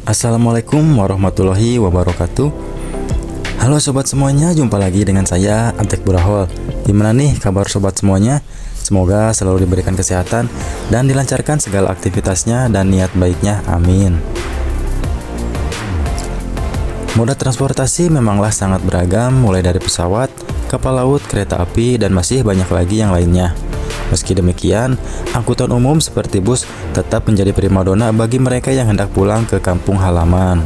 Assalamualaikum warahmatullahi wabarakatuh. Halo sobat semuanya, jumpa lagi dengan saya Antek Burahol. Gimana nih kabar sobat semuanya? Semoga selalu diberikan kesehatan dan dilancarkan segala aktivitasnya dan niat baiknya, amin. Moda transportasi memanglah sangat beragam, mulai dari pesawat, kapal laut, kereta api, dan masih banyak lagi yang lainnya. Meski demikian, angkutan umum seperti bus tetap menjadi primadona bagi mereka yang hendak pulang ke kampung halaman.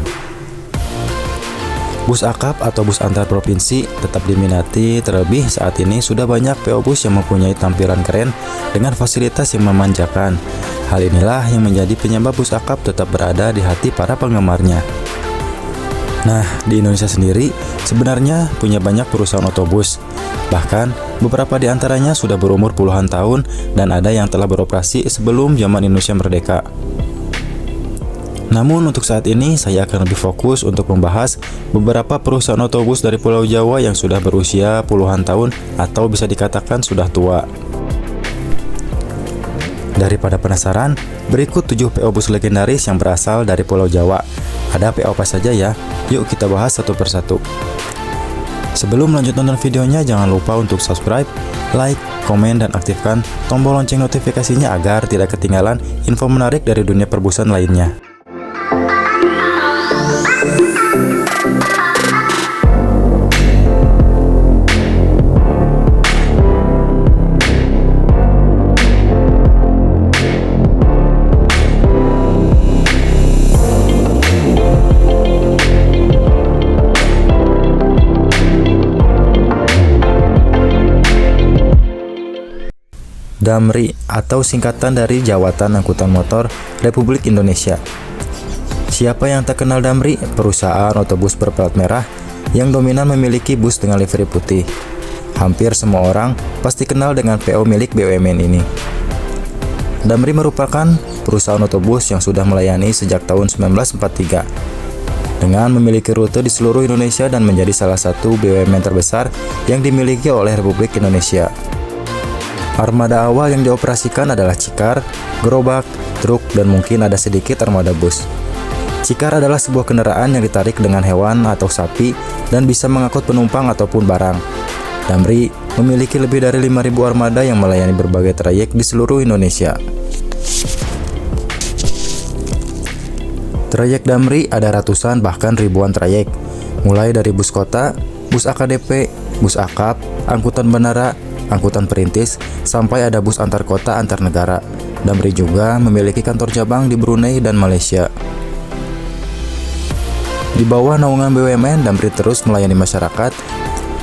Bus akap atau bus antar provinsi tetap diminati, terlebih saat ini sudah banyak PO bus yang mempunyai tampilan keren dengan fasilitas yang memanjakan. Hal inilah yang menjadi penyebab bus akap tetap berada di hati para penggemarnya. Nah, di Indonesia sendiri sebenarnya punya banyak perusahaan otobus. Bahkan, beberapa di antaranya sudah berumur puluhan tahun dan ada yang telah beroperasi sebelum zaman Indonesia merdeka. Namun untuk saat ini saya akan lebih fokus untuk membahas beberapa perusahaan otobus dari Pulau Jawa yang sudah berusia puluhan tahun atau bisa dikatakan sudah tua. Daripada penasaran, berikut 7 PO bus legendaris yang berasal dari Pulau Jawa. Ada PO apa saja ya? Yuk kita bahas satu persatu. Sebelum lanjut nonton videonya, jangan lupa untuk subscribe, like, komen, dan aktifkan tombol lonceng notifikasinya agar tidak ketinggalan info menarik dari dunia perbusan lainnya. Damri atau singkatan dari Jawatan Angkutan Motor Republik Indonesia. Siapa yang tak kenal Damri? Perusahaan otobus berplat merah yang dominan memiliki bus dengan livery putih. Hampir semua orang pasti kenal dengan PO milik BUMN ini. Damri merupakan perusahaan otobus yang sudah melayani sejak tahun 1943 dengan memiliki rute di seluruh Indonesia dan menjadi salah satu BUMN terbesar yang dimiliki oleh Republik Indonesia. Armada awal yang dioperasikan adalah Cikar, gerobak, truk, dan mungkin ada sedikit armada bus. Cikar adalah sebuah kendaraan yang ditarik dengan hewan atau sapi dan bisa mengangkut penumpang ataupun barang. Damri memiliki lebih dari 5.000 armada yang melayani berbagai trayek di seluruh Indonesia. Trayek Damri ada ratusan bahkan ribuan trayek, mulai dari bus kota, bus AKDP, bus akap, angkutan bandara, angkutan perintis, sampai ada bus antar kota antar negara. Damri juga memiliki kantor cabang di Brunei dan Malaysia. Di bawah naungan BUMN, Damri terus melayani masyarakat,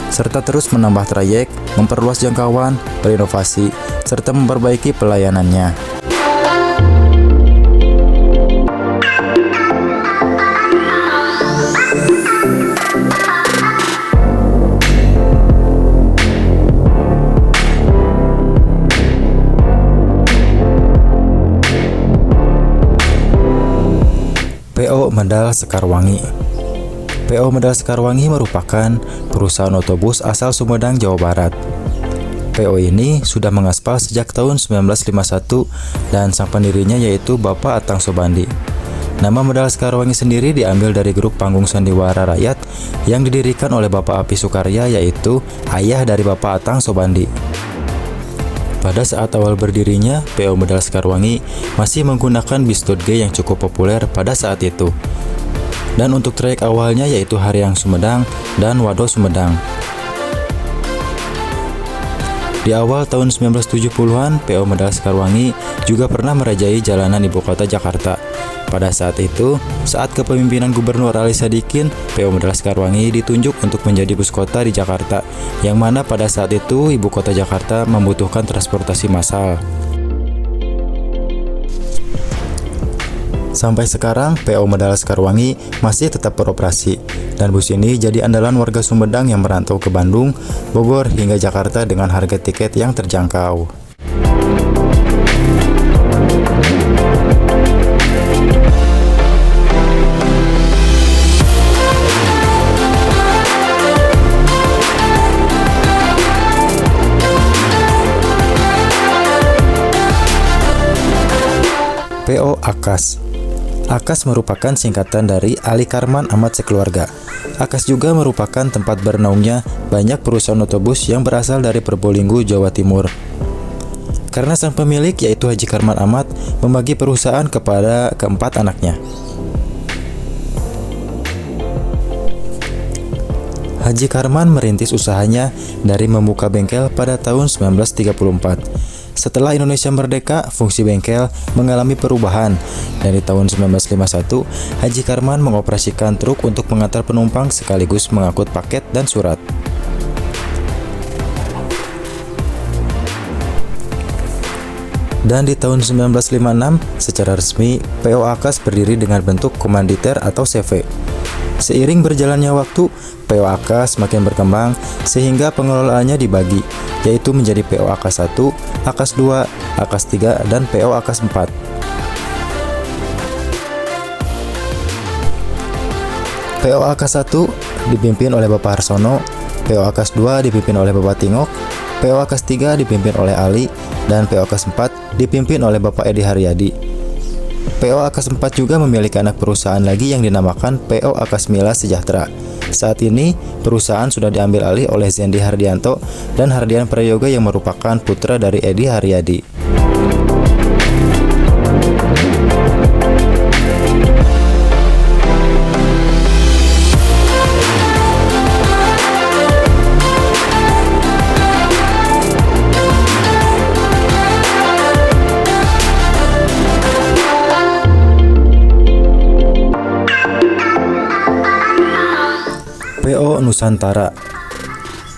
serta terus menambah trayek, memperluas jangkauan, berinovasi, serta memperbaiki pelayanannya. PO Medal Sekarwangi. PO Medal Sekarwangi merupakan perusahaan otobus asal Sumedang, Jawa Barat. PO ini sudah mengaspal sejak tahun 1951 dan sang pendirinya yaitu Bapak Atang Sobandi. Nama Medal Sekarwangi sendiri diambil dari grup panggung sandiwara rakyat yang didirikan oleh Bapak Api Sukarya, yaitu ayah dari Bapak Atang Sobandi. Pada saat awal berdirinya, PO Medal Sekarwangi masih menggunakan bis Tutge yang cukup populer pada saat itu. Dan untuk trayek awalnya yaitu Haryang Sumedang dan Wado Sumedang. Di awal tahun 1970-an, PO Medal Sekarwangi juga pernah merajai jalanan ibu kota Jakarta. Pada saat itu, saat kepemimpinan Gubernur Ali Sadikin, PO Medal Sekarwangi ditunjuk untuk menjadi bus kota di Jakarta, yang mana pada saat itu ibu kota Jakarta membutuhkan transportasi massal. Sampai sekarang, PO Medal Sekarwangi masih tetap beroperasi, dan bus ini jadi andalan warga Sumedang yang merantau ke Bandung, Bogor, hingga Jakarta dengan harga tiket yang terjangkau. PO Akas. AKAS merupakan singkatan dari Ali Karman Ahmad Sekeluarga. AKAS juga merupakan tempat bernaungnya banyak perusahaan otobus yang berasal dari Probolinggo, Jawa Timur. Karena sang pemilik yaitu Haji Karman Ahmad membagi perusahaan kepada keempat anaknya. Haji Karman merintis usahanya dari membuka bengkel pada tahun 1934. Setelah Indonesia merdeka, fungsi bengkel mengalami perubahan. Dari tahun 1951, Haji Karman mengoperasikan truk untuk mengantar penumpang sekaligus mengangkut paket dan surat. Dan di tahun 1956, secara resmi, PO AKAS berdiri dengan bentuk komanditer atau CV. Seiring berjalannya waktu, PO AKAS semakin berkembang sehingga pengelolaannya dibagi, yaitu menjadi PO AKAS 1, AKAS 2, AKAS 3, dan PO AKAS 4. PO AKAS 1 dipimpin oleh Bapak Harsono, PO AKAS 2 dipimpin oleh Bapak Tingok, PO AKAS 3 dipimpin oleh Ali, dan PO AKAS 4 dipimpin oleh Bapak Edi Haryadi. PO AKAS 4 juga memiliki anak perusahaan lagi yang dinamakan PO AKAS Mila Sejahtera. Saat ini, perusahaan sudah diambil alih oleh Zendi Hardianto dan Hardian Prayoga yang merupakan putra dari Edi Haryadi. PO Nusantara.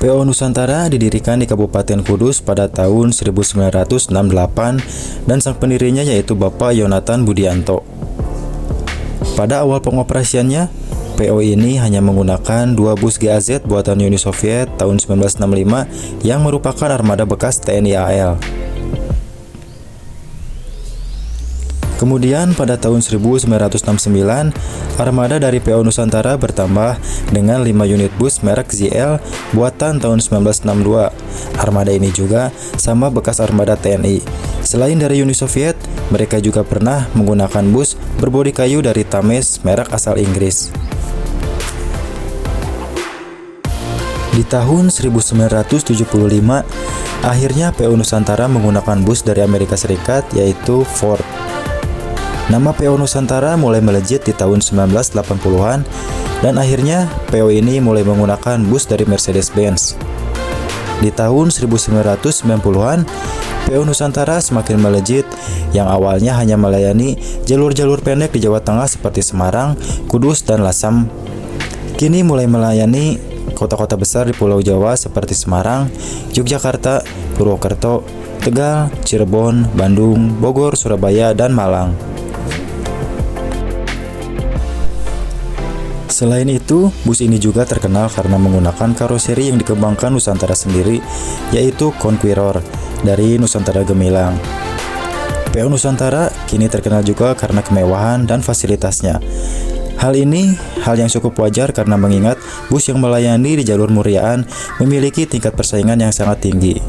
PO Nusantara didirikan di Kabupaten Kudus pada tahun 1968 dan sang pendirinya yaitu Bapak Yonatan Budianto. Pada awal pengoperasiannya, PO ini hanya menggunakan 2 bus GAZ buatan Uni Soviet tahun 1965 yang merupakan armada bekas TNI AL. Kemudian pada tahun 1969, armada dari PO Nusantara bertambah dengan 5 unit bus merek ZL buatan tahun 1962. Armada ini juga sama bekas armada TNI. Selain dari Uni Soviet, mereka juga pernah menggunakan bus berbodi kayu dari Thames merek asal Inggris. Di tahun 1975, akhirnya PO Nusantara menggunakan bus dari Amerika Serikat yaitu Ford. Nama PO Nusantara mulai melejit di tahun 1980-an dan akhirnya PO ini mulai menggunakan bus dari Mercedes-Benz. Di tahun 1990-an, PO Nusantara semakin melejit yang awalnya hanya melayani jalur-jalur pendek di Jawa Tengah seperti Semarang, Kudus, dan Lasem. Kini mulai melayani kota-kota besar di Pulau Jawa seperti Semarang, Yogyakarta, Purwokerto, Tegal, Cirebon, Bandung, Bogor, Surabaya, dan Malang. Selain itu, bus ini juga terkenal karena menggunakan karoseri yang dikembangkan Nusantara sendiri, yaitu Conqueror dari Nusantara Gemilang. PO Nusantara kini terkenal juga karena kemewahan dan fasilitasnya. Hal ini hal yang cukup wajar karena mengingat bus yang melayani di jalur Muriaan memiliki tingkat persaingan yang sangat tinggi.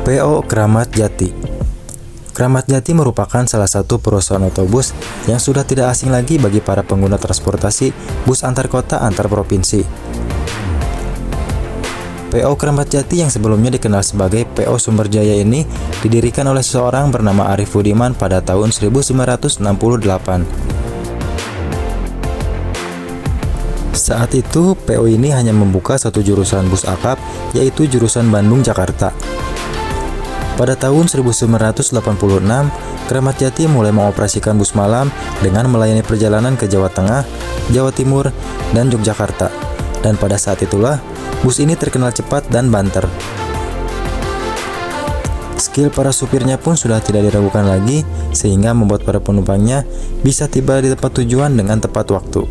PO Kramat Jati. Kramat Jati merupakan salah satu perusahaan otobus yang sudah tidak asing lagi bagi para pengguna transportasi bus antar kota antar provinsi. PO Kramat Jati yang sebelumnya dikenal sebagai PO Sumberjaya ini didirikan oleh seseorang bernama Arif Budiman pada tahun 1968. Saat itu, PO ini hanya membuka satu jurusan bus akap, yaitu jurusan Bandung-Jakarta. Pada tahun 1986, Kramat Jati mulai mengoperasikan bus malam dengan melayani perjalanan ke Jawa Tengah, Jawa Timur, dan Yogyakarta. Dan pada saat itulah, bus ini terkenal cepat dan banter. Skill para supirnya pun sudah tidak diragukan lagi, sehingga membuat para penumpangnya bisa tiba di tempat tujuan dengan tepat waktu.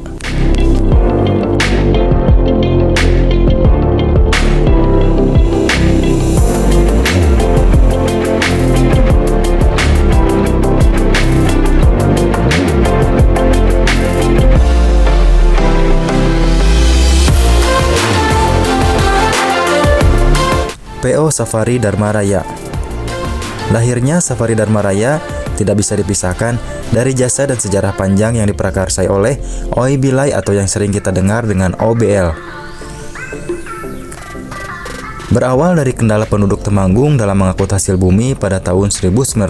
PO Safari Dharma Raya. Lahirnya Safari Dharma Raya tidak bisa dipisahkan dari jasa dan sejarah panjang yang diprakarsai oleh OI Bilai atau yang sering kita dengar dengan OBL. Berawal dari kendala penduduk Temanggung dalam mengangkut hasil bumi pada tahun 1951,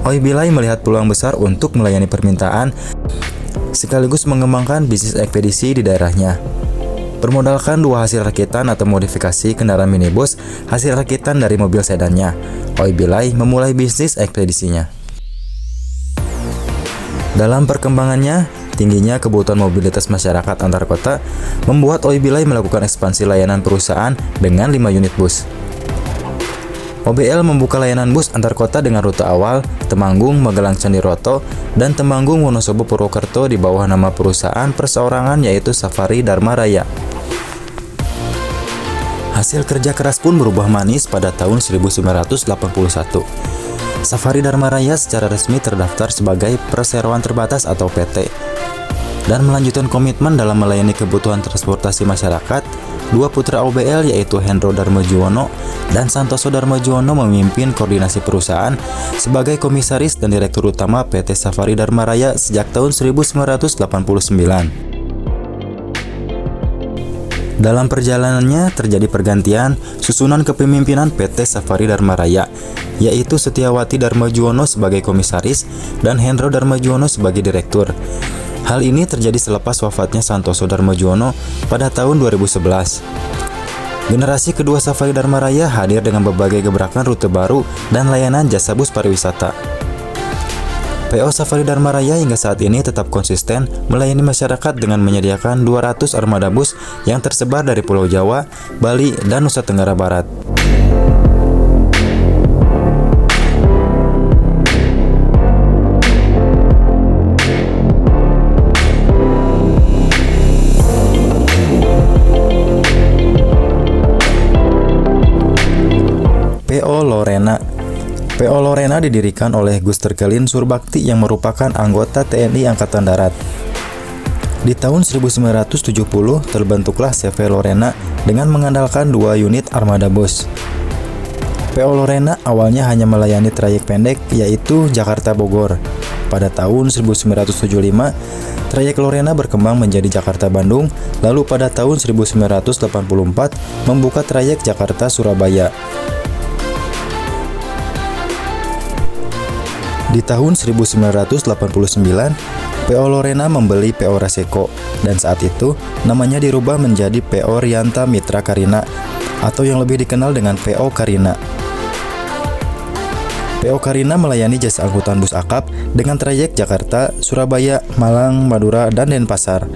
OI Bilai melihat peluang besar untuk melayani permintaan sekaligus mengembangkan bisnis ekspedisi di daerahnya. Bermodalkan 2 hasil rakitan atau modifikasi kendaraan minibus hasil rakitan dari mobil sedannya, OI Bilai memulai bisnis ekspedisinya. Dalam perkembangannya, tingginya kebutuhan mobilitas masyarakat antar kota membuat OI Bilai melakukan ekspansi layanan perusahaan dengan 5 unit bus. OBL membuka layanan bus antar kota dengan rute awal Temanggung, Magelang, Candiroto, dan Temanggung, Wonosobo, Purwokerto di bawah nama perusahaan perseorangan yaitu Safari Dharma Raya. Hasil kerja keras pun berubah manis pada tahun 1981. Safari Dharma Raya secara resmi terdaftar sebagai perseroan terbatas atau PT dan melanjutkan komitmen dalam melayani kebutuhan transportasi masyarakat. 2 putra OBL yaitu Hendro Darmojuwono dan Santoso Darmojuwono memimpin koordinasi perusahaan sebagai komisaris dan direktur utama PT Safari Dharma Raya sejak tahun 1989. Dalam perjalanannya terjadi pergantian susunan kepemimpinan PT Safari Dharma Raya, yaitu Setiawati Darmojuwono sebagai komisaris dan Hendro Darmojuwono sebagai direktur. Hal ini terjadi selepas wafatnya Santoso Darmojuwono pada tahun 2011. Generasi kedua Safari Dharma Raya hadir dengan berbagai gebrakan rute baru dan layanan jasa bus pariwisata. PO Safari Dharma Raya hingga saat ini tetap konsisten melayani masyarakat dengan menyediakan 200 armada bus yang tersebar dari Pulau Jawa, Bali, dan Nusa Tenggara Barat. PO Lorena. PO Lorena didirikan oleh Guster Kelin Surbakti yang merupakan anggota TNI Angkatan Darat. Di tahun 1970 terbentuklah CV Lorena dengan mengandalkan 2 unit armada bus. PO Lorena awalnya hanya melayani trayek pendek yaitu Jakarta-Bogor. Pada tahun 1975, trayek Lorena berkembang menjadi Jakarta-Bandung, lalu pada tahun 1984 membuka trayek Jakarta-Surabaya. Di tahun 1989, PO Lorena membeli PO Raseko dan saat itu namanya dirubah menjadi PO Rianta Mitra Karina atau yang lebih dikenal dengan PO Karina. PO Karina melayani jasa angkutan bus akap dengan trayek Jakarta, Surabaya, Malang, Madura, dan Denpasar.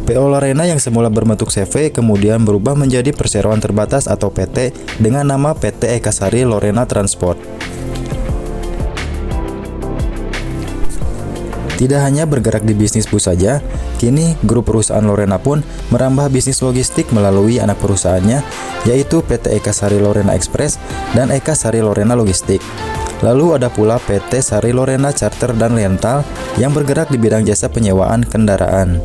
PO Lorena yang semula berbentuk CV kemudian berubah menjadi perseroan terbatas atau PT dengan nama PT Ekasari Lorena Transport. Tidak hanya bergerak di bisnis bus saja, kini grup perusahaan Lorena pun merambah bisnis logistik melalui anak perusahaannya, yaitu PT Eka Sari Lorena Express dan Eka Sari Lorena Logistik. Lalu ada pula PT Sari Lorena Charter dan Rental yang bergerak di bidang jasa penyewaan kendaraan.